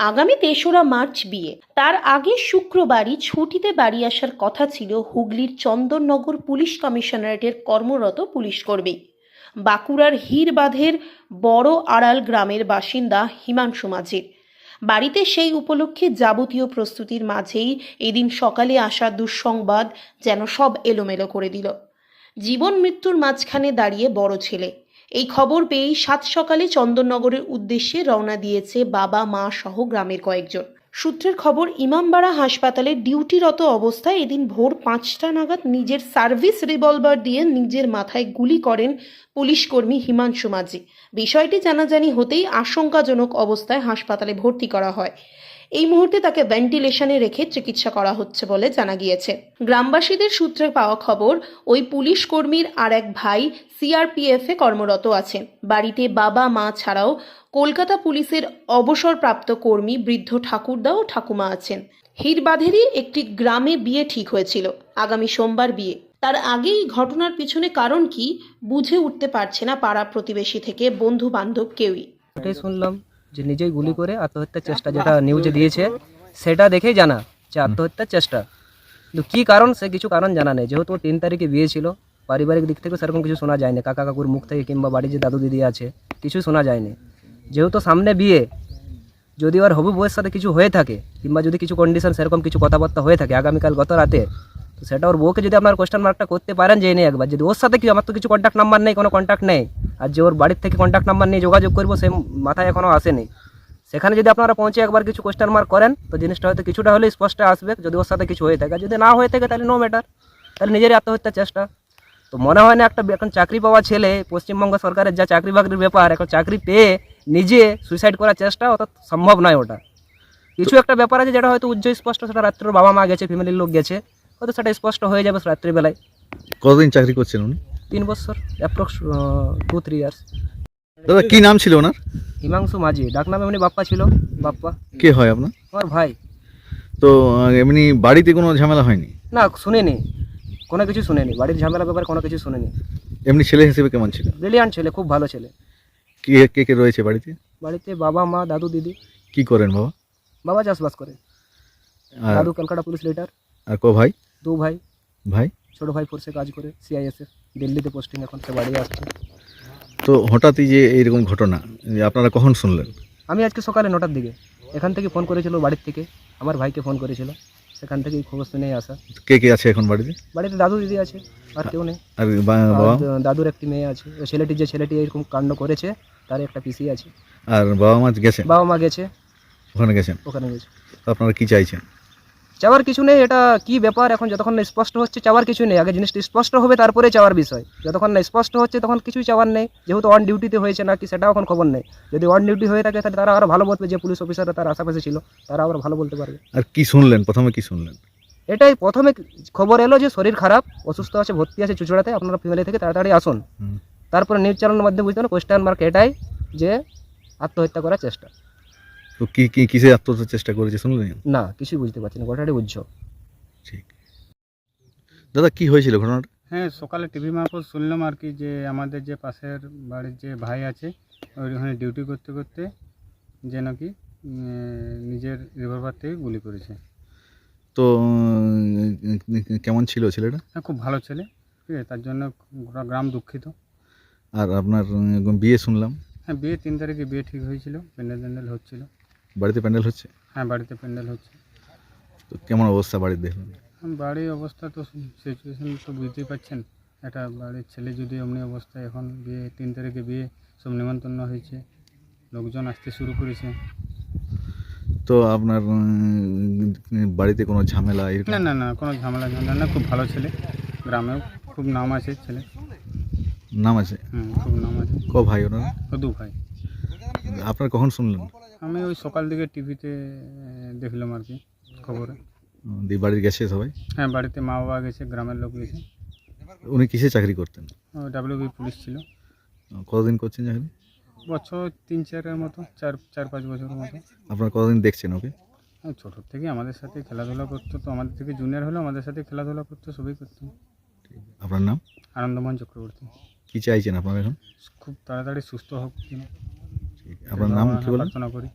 আগামী ৩রা মার্চ বিয়ে। তার আগে শুক্রবারই ছুটিতে বাড়ি আসার কথা ছিল হুগলির চন্দননগর পুলিশ কমিশনারেটের কর্মরত পুলিশ কর্মী। বাঁকুড়ার হিরবাঁধের বড় আড়াল গ্রামের বাসিন্দা হিমাংশু মাঝির বাড়িতে সেই উপলক্ষে যাবতীয় প্রস্তুতির মাঝেই এদিন সকালে আসা দুঃসংবাদ যেন সব এলোমেলো করে দিল। জীবন মৃত্যুর মাঝখানে দাঁড়িয়ে বড় ছেলে। এই খবর পেয়েই সাত সকালে চন্দননগরের উদ্দেশ্যে রওনা দিয়েছে বাবা মা সহ গ্রামের কয়েকজন। সূত্রের খবর, ইমামবাড়া হাসপাতালে ডিউটিরত অবস্থায় এদিন ভোর 5টা নাগাদ নিজের সার্ভিস রিভলভার দিয়ে নিজের মাথায় গুলি করেন পুলিশ কর্মী হিমাংশু মাঝি। বিষয়টি জানাজানি হতেই আশঙ্কাজনক অবস্থায় হাসপাতালে ভর্তি করা হয়। এই মুহূর্তে তাকে ভেন্টিলেশনে রেখে চিকিৎসা করা হচ্ছে বলে জানা গিয়েছে। গ্রামবাসীদের সূত্রে পাওয়া খবর, ওই পুলিশ কর্মীর আর এক ভাই সিআরপিএফে কর্মরত আছেন। বাড়িতে বাবা মা ছাড়াও কলকাতা পুলিশের অবসরপ্রাপ্ত কর্মী বৃদ্ধ ঠাকুরদা ও ঠাকুমা আছেন। হিরবাঁধেরই একটি গ্রামে বিয়ে ঠিক হয়েছিল, আগামী সোমবার বিয়ে। তার আগেই ঘটনার পিছনে কারণ কি বুঝে উঠতে পারছে না পাড়া প্রতিবেশী থেকে বন্ধু বান্ধব কেউই। এটাই শুনলাম যে নিজেই গুলি করে আত্মহত্যার চেষ্টা, যেটা নিউজে দিয়েছে সেটা দেখেই জানা যে আত্মহত্যার চেষ্টা। কিন্তু কী কারণ, সে কিছু কারণ জানা নেই। যেহেতু 3 তারিখে বিয়ে ছিল, পারিবারিক দিক থেকে সেরকম কিছু শোনা যায়নি। কাকা কাকুর মুখ থেকে কিংবা বাড়ির যে দাদু দিদি আছে কিছু শোনা যায়নি। যেহেতু সামনে বিয়ে, যদি ওর হবু বউয়ের সাথে কিছু হয়ে থাকে কিংবা যদি কিছু কন্ডিশন সেরকম কিছু কথাবার্তা হয়ে থাকে আগামীকাল গত রাতে, তো সেটা ওর বউকে যদি আপনার কোয়েশ্চেন মার্কটা করতে পারেন যে নেই একবার, যদি ওর সাথে কি, আমার তো কিছু কন্ট্যাক্ট নাম্বার নেই, কোনো কন্ট্যাক্ট নেই, আর যে ওর বাড়ির থেকে কন্ট্যাক্ট নাম্বার নিয়ে যোগাযোগ করবো সে মাথায় এখনও আসেনি। সেখানে যদি আপনারা পৌঁছে একবার কিছু কোয়েশ্চেন মার্ক করেন তো জিনিসটা হয়তো কিছুটা হলে স্পষ্ট আসবে। যদি ওর সাথে কিছু হয়ে থাকে, যদি না হয়ে থাকে তাহলে নো ম্যাটার, তাহলে নিজেরই আত্মহত্যার চেষ্টা। তো মনে হয় না এখন চাকরি পাওয়া ছেলে, পশ্চিমবঙ্গ সরকারের যা চাকরি বাকরির ব্যাপার, এখন চাকরি পেয়ে নিজে সুইসাইড করার চেষ্টা অত সম্ভব নয়। ওটা কিছু একটা ব্যাপার আছে যেটা হয়তো উজ্জ্বল স্পষ্ট, সেটা রাত্রে বাবা মা গেছে, ফ্যামিলির লোক গেছে, হয়তো সেটা স্পষ্ট হয়ে যাবে রাত্রিবেলায়। কতদিন চাকরি করছেন উনি? 3 বছর, অ্যাপ্রক্স 2-3 ইয়ার্স। দাদা কি নাম ছিল ওনার? হিমাংশু মাঝি, ডাকনামে এমনি বাপ্পা ছিল। বাপ্পা কে হয় আপনার? আমার ভাই। তো এমনি বাড়িতে কোনো ঝামেলা হয়নি? না, শুনিনি, কোনো কিছু শুনিনি, বাড়ির ঝামেলা ব্যাপারে কোনো কিছু শুনিনি। এমনি ছেলে হিসেবে কেমন ছিল? ব্রিলিয়ান্ট ছেলে, খুব ভালো ছেলে। কে কে কে রয়েছে বাড়িতে? বাড়িতে বাবা মা দাদু দিদি। কি করেন বাবা? বাবা চাষবাস করে, আর দাদু কলকাতা পুলিশ লিডার। আর কো ভাই? 2 ভাই। ভাই ছোট ভাই ফোর্সে কাজ করে, সিআইএসএফ, দিল্লিতে পোস্টিং, এখন সে বাড়ি আসছে। তো হঠাৎই যে এইরকম ঘটনা, আপনারা কখন শুনলেন? আমি আজকে সকালে 9টার দিকে এখান থেকে ফোন করেছিল, বাড়ির থেকে আমার ভাইকে ফোন করেছিল, সেখান থেকেই খবর শুনেই আসা। কে কে আছে এখন বাড়িতে? বাড়িতে দাদু দিদি আছে, আর কেউ নেই। আর বাবা? দাদুর একটি মেয়ে আছে। ওই ছেলেটি এরকম কাণ্ড করেছে তার একটা পিসি আছে। আর বাবা মা গেছেন? বাবা মা গেছে, ওখানে গেছে। তো আপনারা কি চাইছেন? চাওয়ার কিছু নেই। এটা কি ব্যাপার এখন যতক্ষণ না স্পষ্ট হচ্ছে চাওয়ার কিছু নেই। আগে জিনিসটা স্পষ্ট হবে তারপরে চাওয়ার বিষয়। যতক্ষণ না স্পষ্ট হচ্ছে তখন কিছুই চাওয়ার নেই। যেহেতু অন ডিউটিতে হয়েছে নাকি সেটাও এখন খবর নেই। যদি অন ডিউটি হয়ে থাকে তাহলে তারা আরও ভালো বলবে, যে পুলিশ অফিসাররা তার আশেপাশে ছিল তারা আবার ভালো বলতে পারবে। আর কি শুনলেন প্রথমে, কি শুনলেন? এটাই প্রথমে খবর এলো যে শরীর খারাপ, অসুস্থ আছে, ভর্তি আছে চুচড়াতে, আপনারা ফ্যামিলি থেকে তাড়াতাড়ি আসুন। তারপরে নিউজ চ্যানেলের মাধ্যমে বুঝতে পারো কোয়েশ্চেন মার্ক এটাই যে আত্মহত্যা করার চেষ্টা। তো কি কি কিসে আত্মহত্যার চেষ্টা করেছে শুনলেন? না, কিছুই বুঝতে পারছি না, গোটাটাই বুঝছো। ঠিক। দাদা কি হয়েছিল ঘটনাটা? হ্যাঁ, সকালে টিভি মারফত শুনলাম আর কি, যে আমাদের যে পাশের বাড়ির যে ভাই আছে ওইখানে ডিউটি করতে করতে যে নাকি নিজের রিভলভার থেকে গুলি করেছে। তো কেমন ছিল ছেলেটা? হ্যাঁ, খুব ভালো ছেলে, ঠিক আছে, তার জন্য গোটা গ্রাম দুঃখিত। আর আপনার বিয়ে শুনলাম? হ্যাঁ, বিয়ে 3 তারিখে বিয়ে ঠিক হয়েছিল, প্যান্ডেল হচ্ছিল। বাড়িতে প্যান্ডেল হচ্ছে? হ্যাঁ, বাড়িতে প্যান্ডেল হচ্ছে। তো কেমন অবস্থা বাড়ির দেখলেন? বাড়ির অবস্থা তো সিচুয়েশন তো বুঝতেই পারছেন। একটা বাড়ির ছেলে যদি এমনি অবস্থায়, এখন বিয়ে 3 তারিখে বিয়ে, সব নিমন্ত্রণ হয়েছে, লোকজন আসতে শুরু করেছে। তো আপনার বাড়িতে কোনো ঝামেলা এরকম? না না না, কোনো ঝামেলা না, খুব ভালো ছেলে, গ্রামেও খুব নাম আছে ছেলে। নাম আছে? খুব নাম আছে। ক ভাই ওনারা? 2 ভাই। আপনার কখন শুনলেন? আমি ওই সকাল দিকে টিভিতে দেখলাম আর কি, খবরে। দিয়ে বাড়ির গেছে সবাই? হ্যাঁ, বাড়িতে মা বাবা গেছে, গ্রামের লোক গেছে। উনি কিসে চাকরি করতেন? ডাব্লিউবি পুলিশ ছিল। কতদিন করছেন চাকরি? বছর 3-4-এর মতো, 4-5 বছরের মতো। আপনারা কতদিন দেখছেন ওকে? ছোটোর থেকে আমাদের সাথে খেলাধুলা করতো, তো আমাদের থেকে জুনিয়র হলেও আমাদের সাথে খেলাধুলা করতো, সবই করতো। আপনার নাম? আনন্দমোহন চক্রবর্তী। কি চাইছেন আপনারা এখন? খুব তাড়াতাড়ি সুস্থ হোক, আপনার নাম কি বলেন? প্রার্থনা করি।